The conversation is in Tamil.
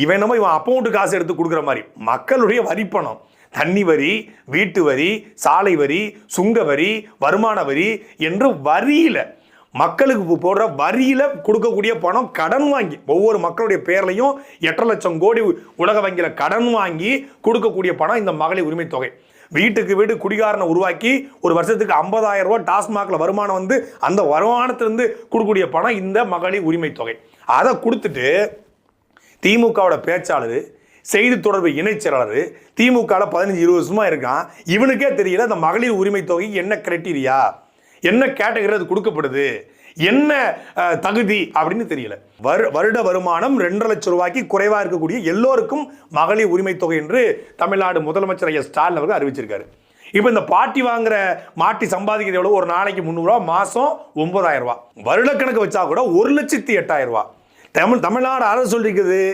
இவன் அப்பவுண்ட் காசு எடுத்து கொடுக்குற மாதிரி மக்களுடைய வரிப்பணம், தண்ணி வரி, வீட்டு வரி, சாலை வரி, சுங்க வரி, வருமான வரி என்று வரியில மக்களுக்கு போடுற வரியில கொடுக்கக்கூடிய பணம் கடன் வாங்கி ஒவ்வொரு மக்களுடைய பேர்லையும் 8 லட்சம் கோடி உலக வங்கியில கடன் வாங்கி கொடுக்கக்கூடிய பணம் இந்த மகளிர் உரிமை தொகை. வீட்டுக்கு வீடு குடிகாரனை உருவாக்கி ஒரு வருஷத்துக்கு 50,000 ரூபாய் டாஸ்மாக்ல வருமானம் வந்து அந்த வருமானத்திலிருந்து கொடுக்கக்கூடிய பணம் இந்த மகளிர் உரிமை தொகை. அதை கொடுத்துட்டு திமுகவோட பேச்சாளர், செய்தி தொடர்பு இணைச்செயலாளர், திமுக 15-20 வருஷமா இருக்கான். இவனுக்கே தெரியல அந்த மகளிர் உரிமை தொகை என்ன கிரைட்டீரியா, என்ன கேட்டகரி அது கொடுக்கப்படுது, என்ன தகுதி அப்படின்னு தெரியல. வருட வருமானம் 2.5 லட்சம் ரூபாய்க்கு குறைவா இருக்கக்கூடிய எல்லோருக்கும் மகளிர் உரிமை தொகை என்று தமிழ்நாடு முதலமைச்சர் ஐயா ஸ்டாலின் அவர்கள் அறிவிச்சிருக்காரு. இப்போ இந்த பாட்டி வாங்குற மாட்டி சம்பாதிக்கிறது எவ்வளவு? ஒரு நாளைக்கு 300 ரூபா, மாசம் 9,000 ரூபாய். வருடக்கணக்கு வச்சா கூட 1,08,000 ரூபாய். தமிழ்நாடு அரசு சொல்லிருக்குது